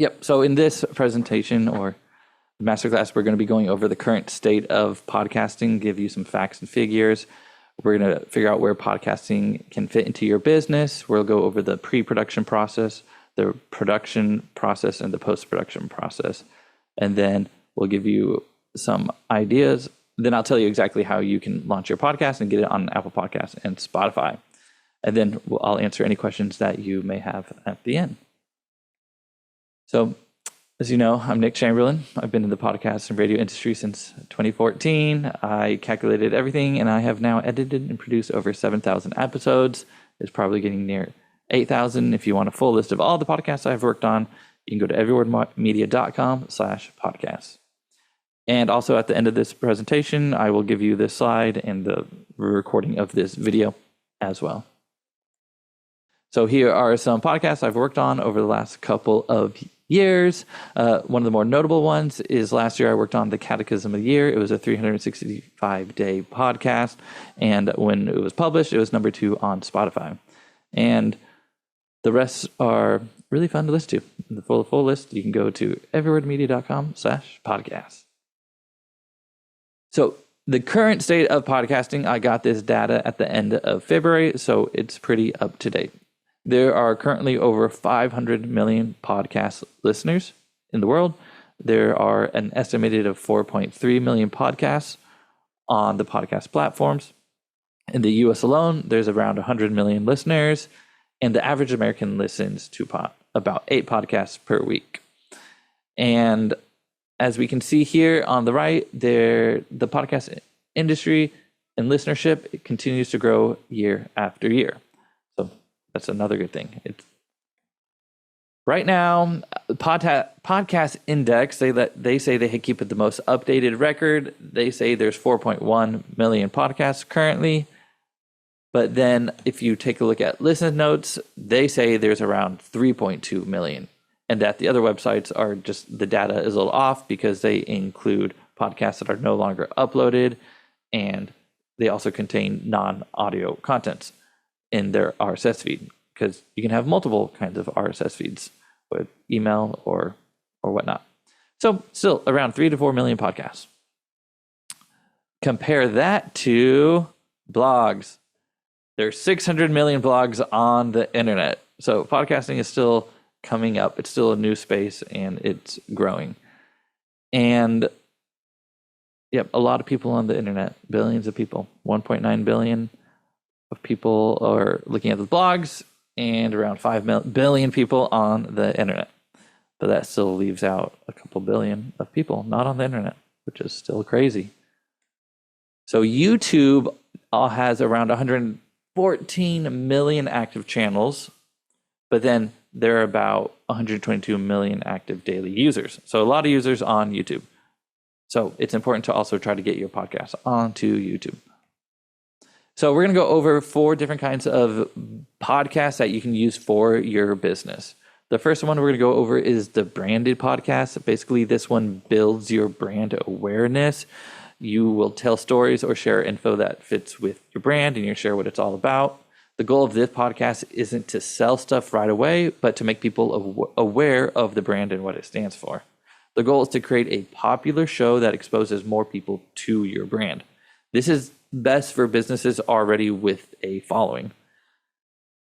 Yep. So in this presentation or masterclass, we're going to be going over the current state of podcasting, give you some facts and figures. We're going to figure out where podcasting can fit into your business. We'll go over the pre-production process, the production process, and the post-production process. And then we'll give you some ideas. Then I'll tell you exactly how you can launch your podcast and get it on Apple Podcasts and Spotify. And then I'll answer any questions that you may have at the end. So, as you know, I'm Nick Chamberlain. I've been in the podcast and radio industry since 2014. I calculated everything, and I have now edited and produced over 7,000 episodes. It's probably getting near 8,000. If you want a full list of all the podcasts I've worked on, you can go to everywordmedia.com/podcasts. And also at the end of this presentation, I will give you this slide and the recording of this video as well. So here are some podcasts I've worked on over the last couple of years. One of the more notable ones is last year I worked on the Catechism of the Year. It was a 365-day podcast. And when it was published, it was number 2 on Spotify. And the rest are really fun to listen to. The full list, you can go to everywordmedia.com/podcasts. So the current state of podcasting, I got this data at the end of February, so it's pretty up to date. There are currently over 500 million podcast listeners in the world. There are an estimated of 4.3 million podcasts on the podcast platforms. In the US alone, there's around 100 million listeners, and the average American listens to about 8 podcasts per week. And as we can see here on the right, the podcast industry and listenership, it continues to grow year after year. So that's another good thing. Right now, Podcast Index, they say they keep it the most updated record. They say there's 4.1 million podcasts currently. But then if you take a look at Listen Notes, they say there's around 3.2 million. And that the other websites are just, the data is a little off because they include podcasts that are no longer uploaded, and they also contain non-audio contents in their RSS feed, because you can have multiple kinds of RSS feeds with email or whatnot. So still around 3 to 4 million podcasts. Compare that to blogs. There's 600 million blogs on the internet. So podcasting is still coming up. It's still a new space, and it's growing. And yep, a lot of people on the internet, billions of people, 1.9 billion of people are looking at the blogs, and around 5 billion people on the internet. But that still leaves out a couple billion of people not on the internet, which is still crazy. So YouTube has around 114 million active channels, but then there are about 122 million active daily users. So a lot of users on YouTube. So it's important to also try to get your podcast onto YouTube. So we're going to go over 4 different kinds of podcasts that you can use for your business. The first one we're going to go over is the branded podcast. Basically, this one builds your brand awareness. You will tell stories or share info that fits with your brand, and you share what it's all about. The goal of this podcast isn't to sell stuff right away, but to make people aware of the brand and what it stands for. The goal is to create a popular show that exposes more people to your brand. This is best for businesses already with a following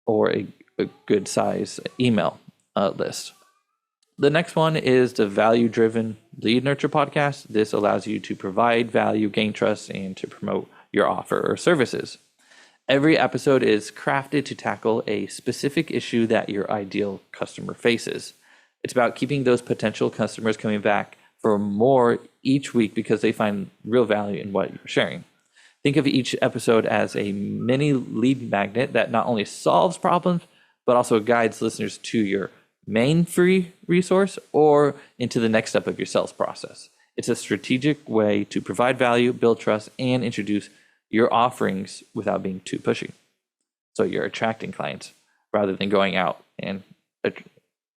or a good size email list. The next one is the value-driven lead nurture podcast. This allows you to provide value, gain trust, and to promote your offer or services. Every episode is crafted to tackle a specific issue that your ideal customer faces. It's about keeping those potential customers coming back for more each week because they find real value in what you're sharing. Think of each episode as a mini lead magnet that not only solves problems, but also guides listeners to your main free resource or into the next step of your sales process. It's a strategic way to provide value, build trust, and introduce your offerings without being too pushy. So you're attracting clients rather than going out and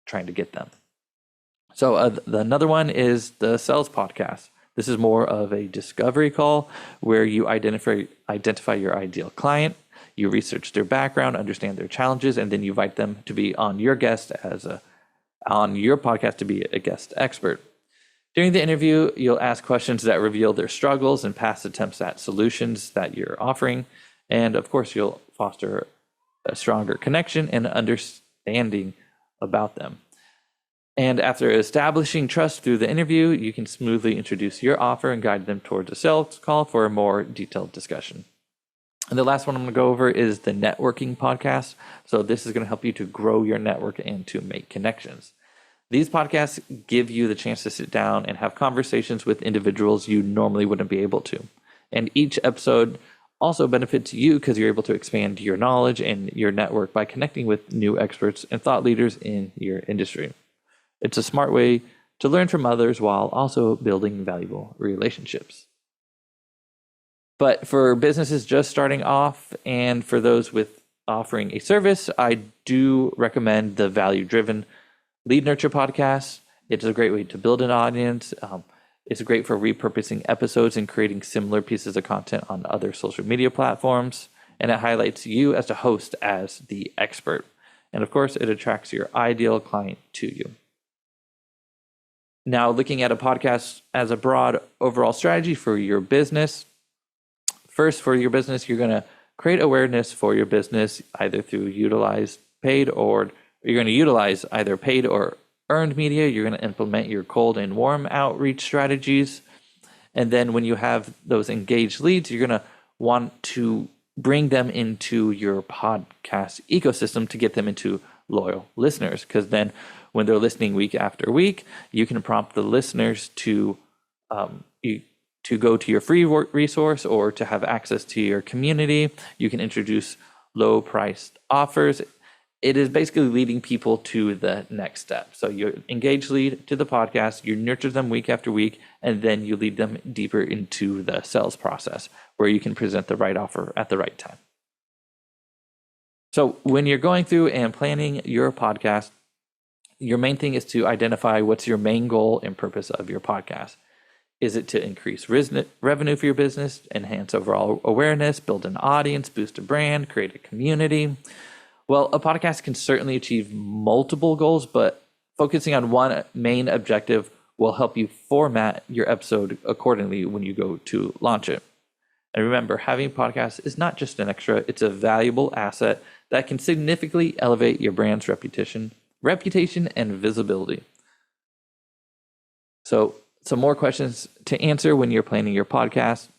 trying to get them. So another one is the sales podcast. This is more of a discovery call where you identify your ideal client, you research their background, understand their challenges, and then you invite them to be on your guest as a on your podcast to be a guest expert. During the interview, you'll ask questions that reveal their struggles and past attempts at solutions that you're offering. And of course, you'll foster a stronger connection and understanding about them. And after establishing trust through the interview, you can smoothly introduce your offer and guide them towards a sales call for a more detailed discussion. And the last one I'm going to go over is the networking podcast. So this is going to help you to grow your network and to make connections. These podcasts give you the chance to sit down and have conversations with individuals you normally wouldn't be able to. And each episode also benefits you because you're able to expand your knowledge and your network by connecting with new experts and thought leaders in your industry. It's a smart way to learn from others while also building valuable relationships. But for businesses just starting off and for those with offering a service, I do recommend the value-driven Lead Nurture podcast. It's a great way to build an audience. It's great for repurposing episodes and creating similar pieces of content on other social media platforms. And it highlights you as a host as the expert. And of course, it attracts your ideal client to you. Now, looking at a podcast as a broad overall strategy for your business. First, for your business, you're going to create awareness for your business either through utilize paid or you're going to utilize either paid or earned media. You're going to implement your cold and warm outreach strategies. And then when you have those engaged leads, you're going to want to bring them into your podcast ecosystem to get them into loyal listeners. Because then when they're listening week after week, you can prompt the listeners to go to your free resource or to have access to your community. You can introduce low priced offers. It is basically leading people to the next step. So you engage lead to the podcast, you nurture them week after week, and then you lead them deeper into the sales process where you can present the right offer at the right time. So when you're going through and planning your podcast, your main thing is to identify what's your main goal and purpose of your podcast. Is it to increase revenue for your business, enhance overall awareness, build an audience, boost a brand, create a community? Well, a podcast can certainly achieve multiple goals, but focusing on one main objective will help you format your episode accordingly when you go to launch it. And remember, having podcasts is not just an extra, it's a valuable asset that can significantly elevate your brand's reputation and visibility. So, some more questions to answer when you're planning your podcast.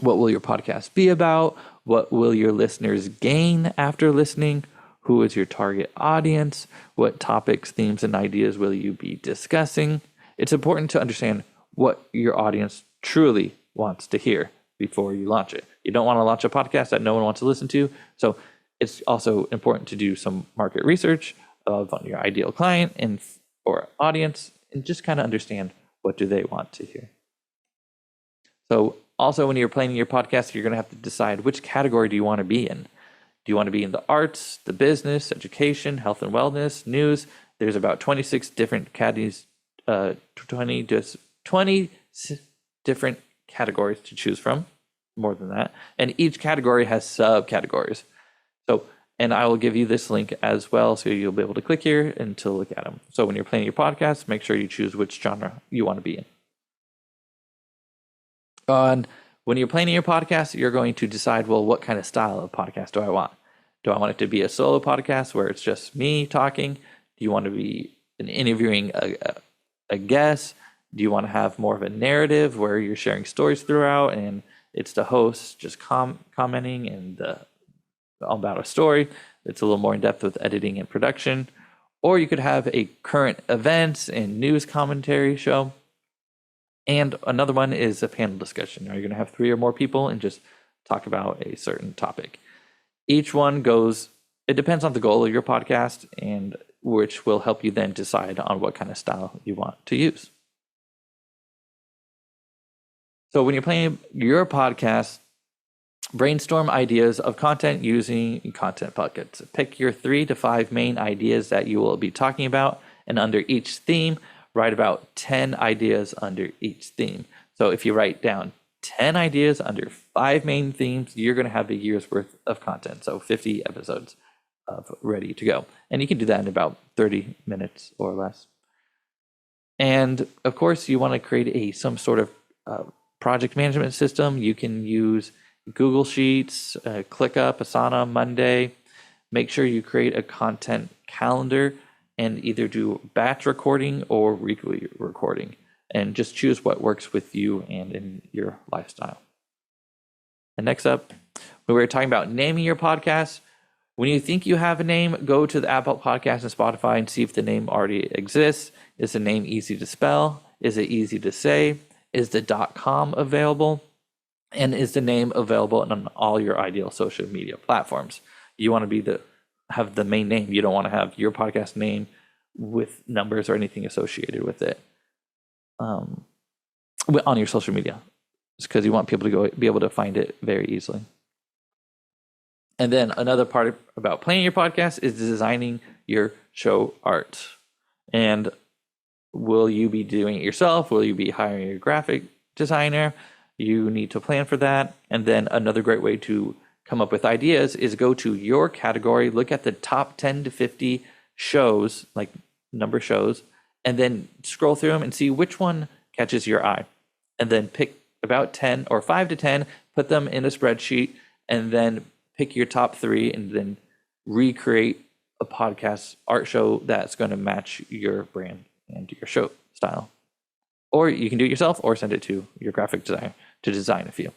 What will your podcast be about? What will your listeners gain after listening? Who is your target audience? What topics, themes, and ideas will you be discussing? It's important to understand what your audience truly wants to hear before you launch it. You don't want to launch a podcast that no one wants to listen to. So it's also important to do some market research of your ideal client and or audience and just kind of understand what do they want to hear. So also when you're planning your podcast, you're going to have to decide which category do you want to be in. Do you want to be in the arts, the business, education, health and wellness, news? There's about 26 different categories, 20 different categories to choose from, more than that. And each category has subcategories. So, and I will give you this link as well, so you'll be able to click here and to look at them. So when you're planning your podcast, make sure you choose which genre you want to be in. And when you're planning your podcast, you're going to decide, well, what kind of style of podcast do I want? Do I want it to be a solo podcast where it's just me talking? Do you want to be interviewing a guest? Do you want to have more of a narrative where you're sharing stories throughout and it's the host just commenting and about a story? It's a little more in depth with editing and production. Or you could have a current events and news commentary show. And another one is a panel discussion. Are you going to have 3 or more people and just talk about a certain topic? Each one goes, it depends on the goal of your podcast, and which will help you then decide on what kind of style you want to use. So when you're planning your podcast, brainstorm ideas of content using content buckets. Pick your 3 to 5 main ideas that you will be talking about, and under each theme, write about 10 ideas under each theme. So if you write down 10 ideas under 5 main themes, you're going to have a year's worth of content, so 50 episodes. ready to go. And you can do that in about 30 minutes or less. And of course, you want to create some sort of project management system. You can use Google Sheets, ClickUp, Asana, Monday. Make sure you create a content calendar and either do batch recording or weekly recording, and just choose what works with you and in your lifestyle. And next up, we were talking about naming your podcast. When you think you have a name, go to the Apple Podcast and Spotify and see if the name already exists. Is the name easy to spell? Is it easy to say? Is the .com available? And is the name available on all your ideal social media platforms? You want to have the main name. You don't want to have your podcast name with numbers or anything associated with it on your social media. It's because you want people to be able to find it very easily. And then another part about planning your podcast is designing your show art. And will you be doing it yourself? Will you be hiring a graphic designer? You need to plan for that. And then another great way to come up with ideas is go to your category, look at the top 10 to 50 shows, like number shows, and then scroll through them and see which one catches your eye. And then pick about 10 or 5 to 10, put them in a spreadsheet, and then pick your top 3 and then recreate a podcast art show that's going to match your brand and your show style. Or you can do it yourself or send it to your graphic designer to design a few.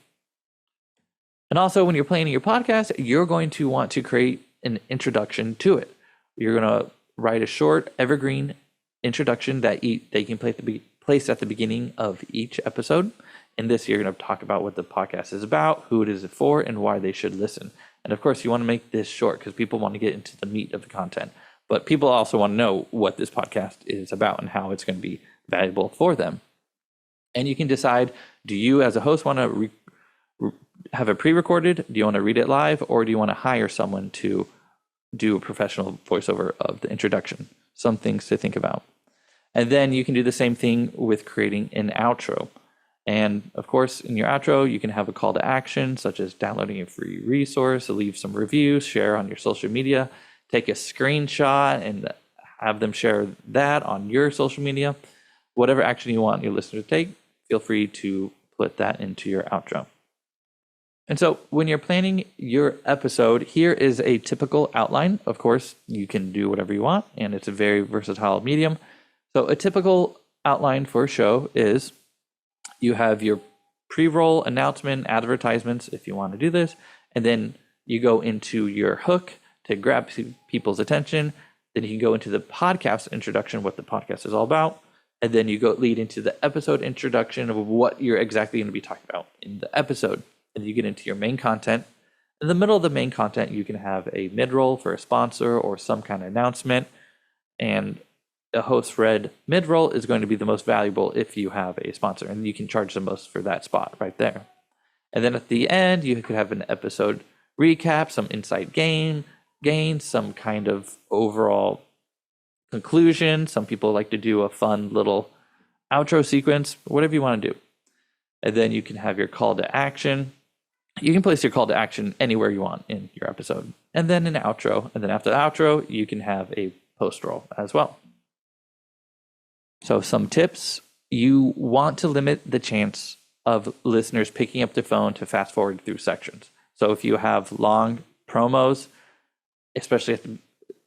And also, when you're planning your podcast, you're going to want to create an introduction to it. You're going to write a short, evergreen introduction that they can place at the beginning of each episode. In this, you're going to talk about what the podcast is about, who it is for, and why they should listen. And of course, you want to make this short because people want to get into the meat of the content. But people also want to know what this podcast is about and how it's going to be valuable for them. And you can decide, do you as a host want to have it pre-recorded? Do you want to read it live? Or do you want to hire someone to do a professional voiceover of the introduction? Some things to think about. And then you can do the same thing with creating an outro. And of course, in your outro, you can have a call to action, such as downloading a free resource, leave some reviews, share on your social media, take a screenshot and have them share that on your social media. Whatever action you want your listener to take, feel free to put that into your outro. And so when you're planning your episode, here is a typical outline. Of course, you can do whatever you want, and it's a very versatile medium. So a typical outline for a show is you have your pre-roll, announcement, advertisements, if you want to do this, and then you go into your hook to grab people's attention. Then you can go into the podcast introduction, what the podcast is all about, and then you go lead into the episode introduction of what you're exactly going to be talking about in the episode. And you get into your main content. In the middle of the main content, you can have a mid-roll for a sponsor or some kind of announcement. And a host-read mid-roll is going to be the most valuable if you have a sponsor. And you can charge the most for that spot right there. And then at the end, you could have an episode recap, some insight gain, some kind of overall conclusion. Some people like to do a fun little outro sequence, whatever you want to do. And then you can have your call to action. You can place your call to action anywhere you want in your episode. And then an outro. And then after the outro, you can have a post roll as well. So some tips. You want to limit the chance of listeners picking up the phone to fast forward through sections. So if you have long promos, especially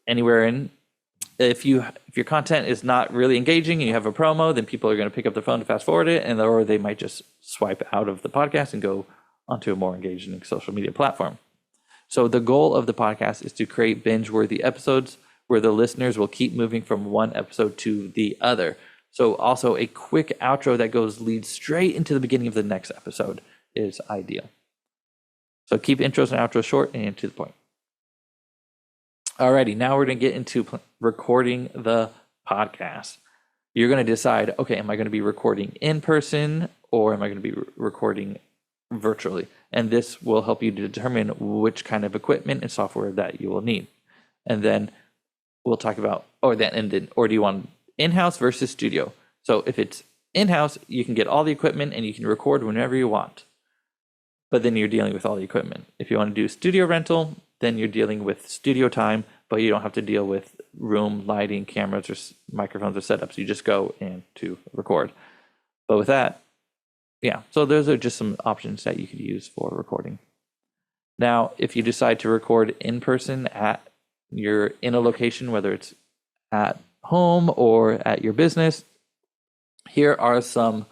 anywhere in, if your content is not really engaging and you have a promo, then people are going to pick up the phone to fast forward it, or they might just swipe out of the podcast and go onto a more engaging social media platform. So the goal of the podcast is to create binge-worthy episodes where the listeners will keep moving from one episode to the other. So also a quick outro that leads straight into the beginning of the next episode is ideal. So keep intros and outros short and to the point. Alrighty, now we're going to get into recording the podcast. You're going to decide, okay, am I going to be recording in person or am I going to be recording virtually? And this will help you to determine which kind of equipment and software that you will need. And then we'll talk about, or do you want in-house versus studio? So if it's in-house, you can get all the equipment and you can record whenever you want. But then you're dealing with all the equipment. If you want to do studio rental, then you're dealing with studio time, but you don't have to deal with room lighting, cameras, or microphones or setups. You just go in to record. But with that, yeah, so those are just some options that you could use for recording. Now, if you decide to record in person you're in a location, whether it's at home or at your business, here are some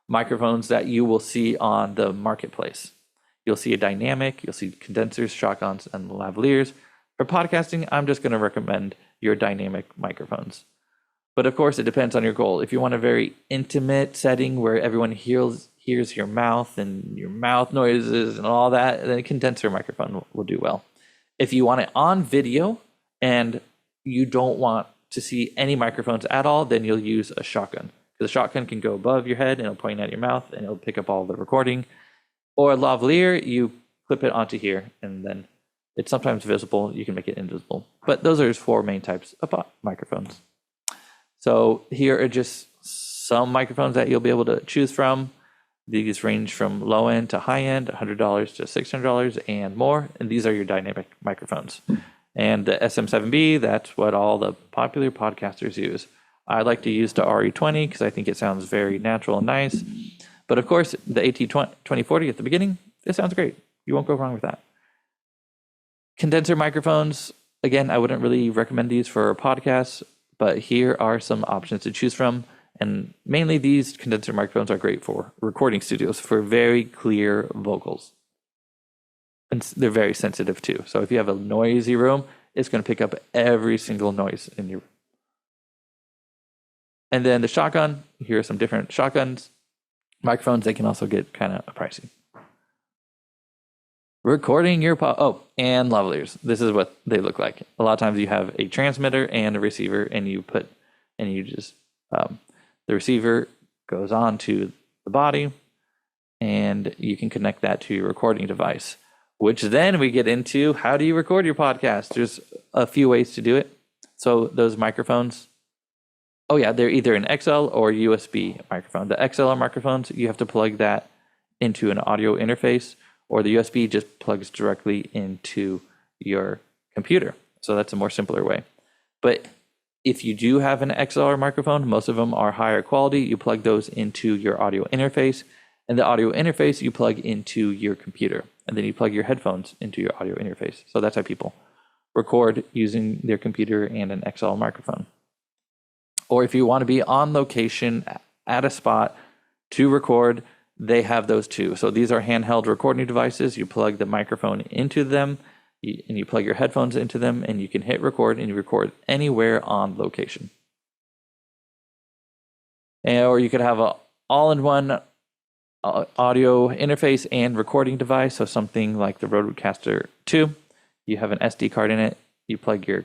microphones that you will see on the marketplace. You'll see a dynamic, you'll see condensers, shotguns, and lavaliers. For podcasting, I'm just going to recommend your dynamic microphones. But of course, it depends on your goal. If you want a very intimate setting where everyone hears your mouth and your mouth noises and all that, then a condenser microphone will do well. If you want it on video and you don't want to see any microphones at all, then you'll use a shotgun. The shotgun can go above your head and it'll point at your mouth and it'll pick up all the recording. Or a lavalier, you clip it onto here and then it's sometimes visible. You can make it invisible. But those are 4 main types of microphones. So here are just some microphones that you'll be able to choose from. These range from low end to high end, $100 to $600 and more. And these are your dynamic microphones. And the SM7B, that's what all the popular podcasters use. I like to use the RE20 because I think it sounds very natural and nice. But of course, the AT2040 at the beginning, it sounds great. You won't go wrong with that. Condenser microphones, again, I wouldn't really recommend these for podcasts, but here are some options to choose from. And mainly these condenser microphones are great for recording studios for very clear vocals. And they're very sensitive too. So if you have a noisy room, it's going to pick up every single noise in your room. And then the shotgun, here are some different shotguns. Microphones, they can also get kind of pricey. Recording your and lavaliers. This is what they look like. A lot of times you have a transmitter and a receiver, and the receiver goes on to the body, and you can connect that to your recording device, which then we get into how do you record your podcast? There's a few ways to do it. So those microphones, they're either an XL or USB microphone. The XLR microphones, you have to plug that into an audio interface, or the USB just plugs directly into your computer. So that's a more simpler way. But if you do have an XLR microphone, most of them are higher quality. You plug those into your audio interface, and the audio interface you plug into your computer, and then you plug your headphones into your audio interface. So that's how people record using their computer and an XLR microphone. Or if you want to be on location at a spot to record, they have those too. So these are handheld recording devices. You plug the microphone into them, and you plug your headphones into them, and you can hit record, and you record anywhere on location. Or you could have an all-in-one audio interface and recording device. So something like the Rodecaster 2. You have an SD card in it. You plug your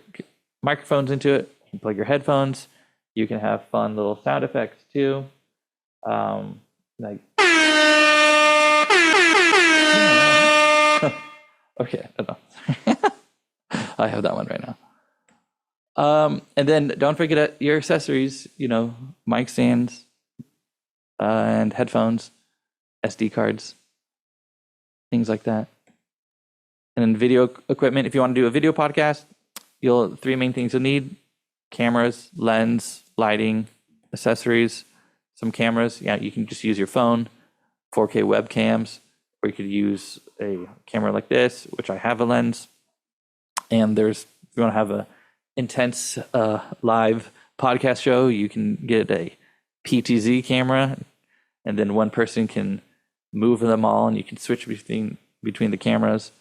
microphones into it. You plug your headphones. You can have fun little sound effects too. Like okay, I don't know. I have that one right now. And then don't forget your accessories, mic stands and headphones, SD cards, things like that. And then video equipment. If you want to do a video podcast, 3 main things you'll need: cameras, lens, lighting, accessories, some cameras. Yeah, you can just use your phone, 4K webcams, or you could use a camera like this, which I have a lens. And if you want to have a intense live podcast show, you can get a PTZ camera, and then one person can move them all, and you can switch between the cameras.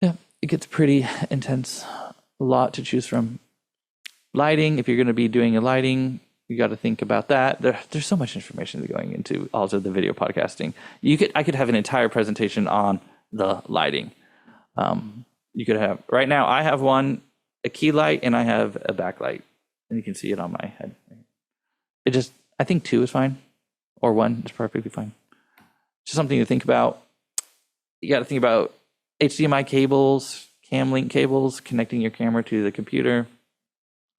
Yeah, it gets pretty intense. A lot to choose from. Lighting, if you're going to be doing a lighting, you got to think about that. There's so much information going into also the video podcasting. I could have an entire presentation on the lighting. You could have, right now I have a key light, and I have a backlight, and you can see it on my head. I think 2 is fine, or 1 is perfectly fine. Just something to think about. You got to think about HDMI cables, cam link cables, connecting your camera to the computer.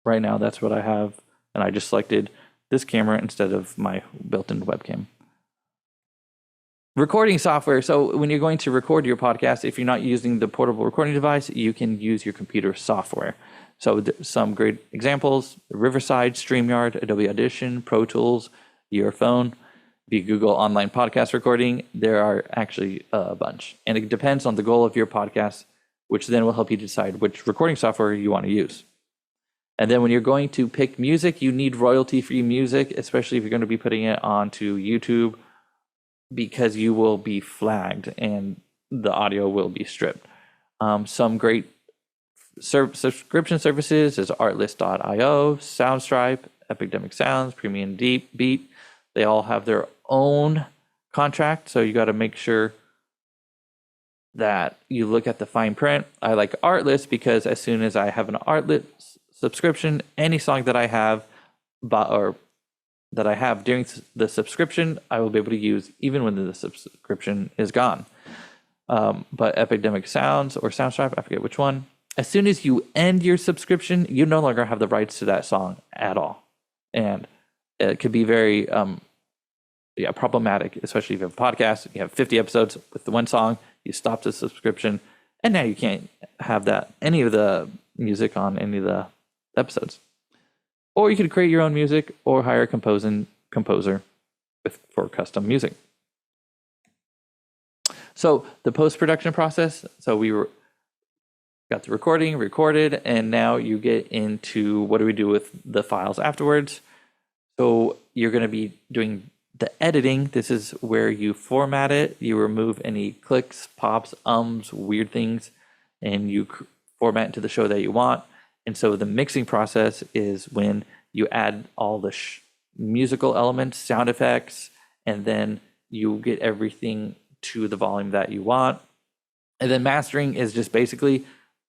Right now, that's what I have, and I just selected this camera instead of my built-in webcam. Recording software. So when you're going to record your podcast, if you're not using the portable recording device, you can use your computer software. So some great examples: Riverside, StreamYard, Adobe Audition, Pro Tools, your phone. If you Google online podcast recording, there are actually a bunch. And it depends on the goal of your podcast, which then will help you decide which recording software you want to use. And then when you're going to pick music, you need royalty-free music, especially if you're going to be putting it onto YouTube, because you will be flagged and the audio will be stripped. Some great subscription services is Artlist.io, Soundstripe, Epidemic Sounds, Premium Deep Beat. They all have their own contract, so you got to make sure that you look at the fine print. I like Artlist because as soon as I have an Artlist subscription, any song that I have that I have during the subscription, I will be able to use even when the subscription is gone. But Epidemic Sounds or Soundstripe, I forget which one, as soon as you end your subscription, you no longer have the rights to that song at all. And it could be very problematic, especially if you have a podcast, you have 50 episodes with the one song, you stop the subscription, and now you can't have any of the music on any of the episodes. Or you could create your own music or hire a composer for custom music. So the post-production process, so got the recording, recorded, and now you get into what do we do with the files afterwards. So you're going to be doing the editing. This is where you format it, you remove any clicks, pops, weird things, and you format into the show that you want. And so the mixing process is when you add all the musical elements, sound effects, and then you get everything to the volume that you want. And then mastering is just basically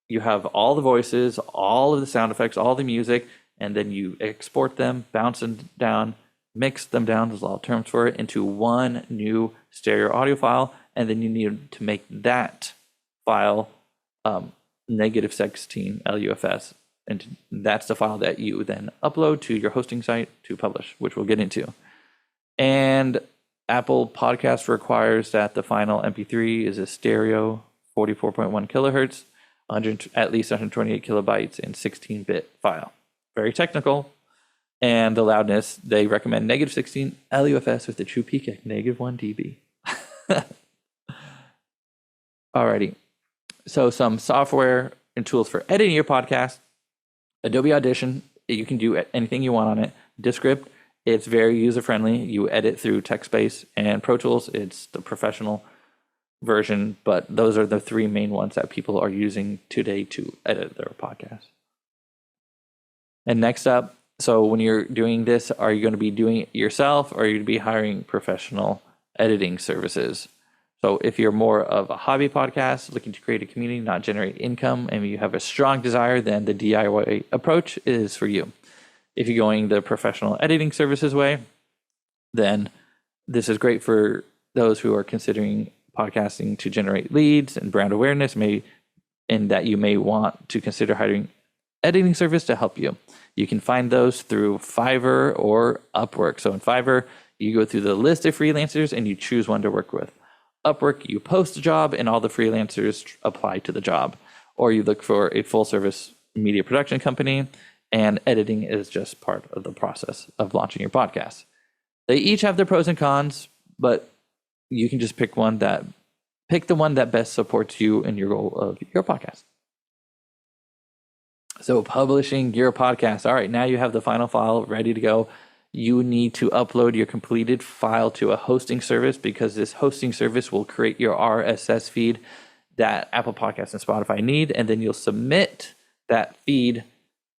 you have all the voices, all of the sound effects, all the music, and then you export them, bounce them down, mix them down, there's a lot of terms for it, into one new stereo audio file. And then you need to make that file -16 LUFS. And that's the file that you then upload to your hosting site to publish, which we'll get into. And Apple Podcast requires that the final MP3 is a stereo 44.1 kilohertz, at least 128 kilobytes, and 16-bit file. Very technical. And the loudness, they recommend -16 LUFS with a true peak at -1 dB. Alrighty. So some software and tools for editing your podcast. Adobe Audition, you can do anything you want on it. Descript, it's very user-friendly. You edit through text-based, and Pro Tools, it's the professional version, but those are the three main ones that people are using today to edit their podcast. And next up, so when you're doing this, are you going to be doing it yourself, or are you going to be hiring professional editing services? So if you're more of a hobby podcast looking to create a community, not generate income, and you have a strong desire, then the DIY approach is for you. If you're going the professional editing services way, then this is great for those who are considering podcasting to generate leads and brand awareness, and that you may want to consider hiring editing service to help you. You can find those through Fiverr or Upwork. So in Fiverr, you go through the list of freelancers and you choose one to work with. Upwork, you post a job and all the freelancers apply to the job. Or you look for a full service media production company, and editing is just part of the process of launching your podcast. They each have their pros and cons, but you can just pick the one that best supports you and your goal of your podcast. So publishing your podcast. All right, now you have the final file ready to go. You need to upload your completed file to a hosting service, because this hosting service will create your RSS feed that Apple Podcasts and Spotify need, and then you'll submit that feed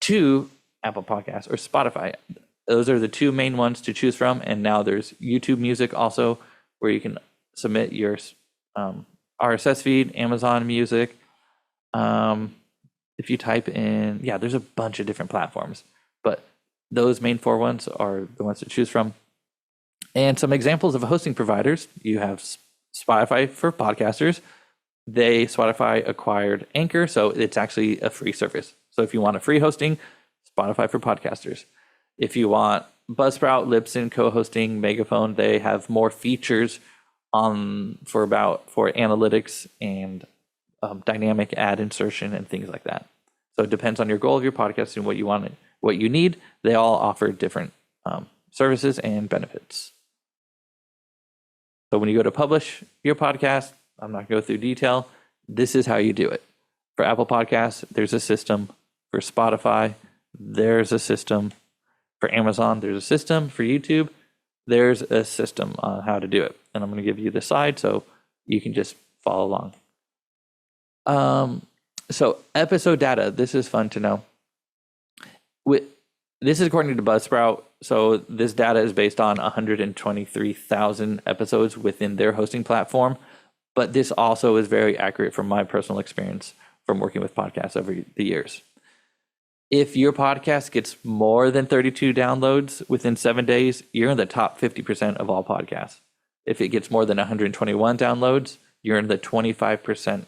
to Apple Podcasts or Spotify. Those are the two main ones to choose from, and now there's YouTube Music also, where you can submit your RSS feed, Amazon Music. If you type in, there's a bunch of different platforms, but those main four ones are the ones to choose from. And some examples of hosting providers, you have Spotify for podcasters. Spotify acquired Anchor, so it's actually a free service. So if you want a free hosting, Spotify for podcasters. If you want Buzzsprout, Libsyn, co-hosting, Megaphone, they have more features for analytics and dynamic ad insertion and things like that. So it depends on your goal of your podcast and what you want, what you need. They all offer different services and benefits. So when you go to publish your podcast, I'm not going to go through detail. This is how you do it. For Apple Podcasts, there's a system. For Spotify, there's a system. For Amazon, there's a system. For YouTube, there's a system on how to do it. And I'm going to give you the side so you can just follow along. So episode data, this is fun to know. This is according to Buzzsprout. So this data is based on 123,000 episodes within their hosting platform. But this also is very accurate from my personal experience from working with podcasts over the years. If your podcast gets more than 32 downloads within 7 days, you're in the top 50% of all podcasts. If it gets more than 121 downloads, you're in the top 25%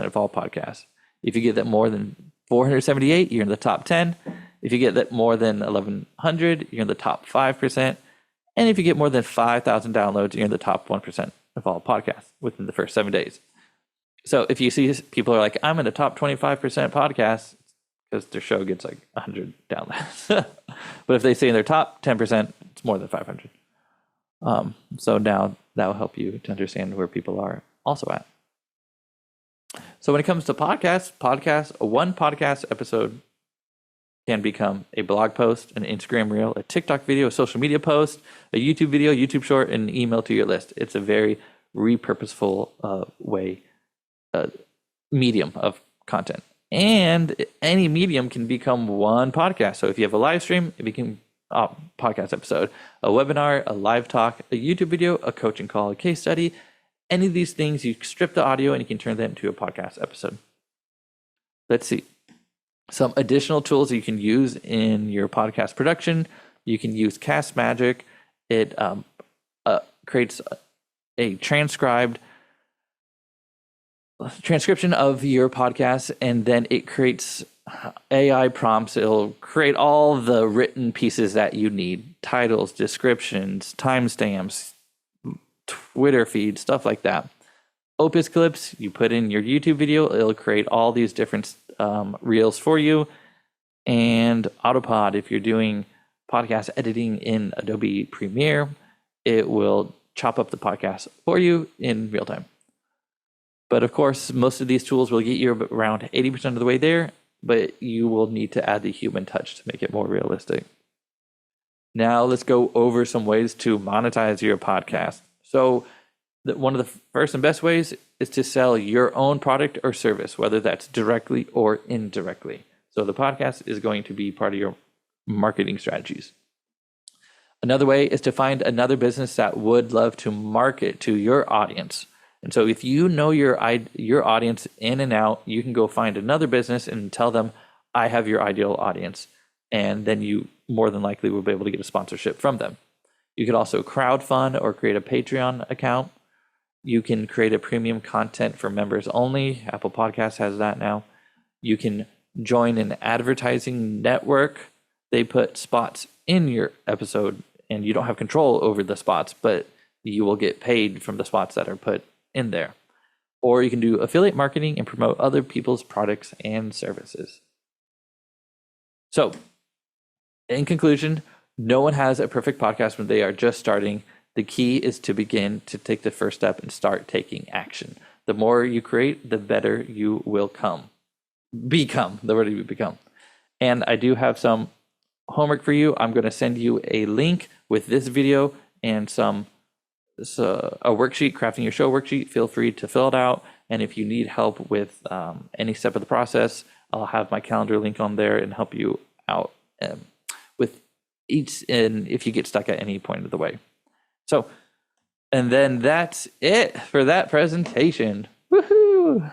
of all podcasts. If you get that more than 478, you're in the top 10. If you get that more than 1,100, you're in the top 5%. And if you get more than 5,000 downloads, you're in the top 1% of all podcasts within the first 7 days. So if you see people are like, I'm in the top 25% podcasts, because their show gets like 100 downloads. But if they say in their top 10%, it's more than 500. So now that will help you to understand where people are also at. So when it comes to podcasts, one podcast episode can become a blog post, an Instagram reel, a TikTok video, a social media post, a YouTube video, YouTube short, and an email to your list. It's a very repurposeful medium of content. And any medium can become one podcast. So if you have a live stream, it becomes a podcast episode, a webinar, a live talk, a YouTube video, a coaching call, a case study. Any of these things, you strip the audio and you can turn that into a podcast episode. Let's see. Some additional tools you can use in your podcast production. You can use Cast Magic. It creates a transcription of your podcast, and then it creates AI prompts. It'll create all the written pieces that you need: titles, descriptions, timestamps, Twitter feed, stuff like that. Opus Clips, you put in your YouTube video, it'll create all these different reels for you. And Autopod, if you're doing podcast editing in Adobe Premiere, it will chop up the podcast for you in real time. But of course, most of these tools will get you around 80% of the way there, but you will need to add the human touch to make it more realistic. Now let's go over some ways to monetize your podcast. So one of the first and best ways is to sell your own product or service, whether that's directly or indirectly. So the podcast is going to be part of your marketing strategies. Another way is to find another business that would love to market to your audience. And so if you know your audience in and out, you can go find another business and tell them, I have your ideal audience. And then you more than likely will be able to get a sponsorship from them. You could also crowdfund or create a Patreon account. You can create a premium content for members only. Apple Podcasts has that now. You can join an advertising network. They put spots in your episode, and you don't have control over the spots, but you will get paid from the spots that are put in there. Or you can do affiliate marketing and promote other people's products and services. So, in conclusion, no one has a perfect podcast when they are just starting. The key is to begin to take the first step and start taking action. The more you create, the better you will become. The word you become. And I do have some homework for you. I'm going to send you a link with this video and a worksheet, crafting your show worksheet. Feel free to fill it out. And if you need help with any step of the process, I'll have my calendar link on there and help you out with each, and if you get stuck at any point of the way. So, and then that's it for that presentation. Woohoo!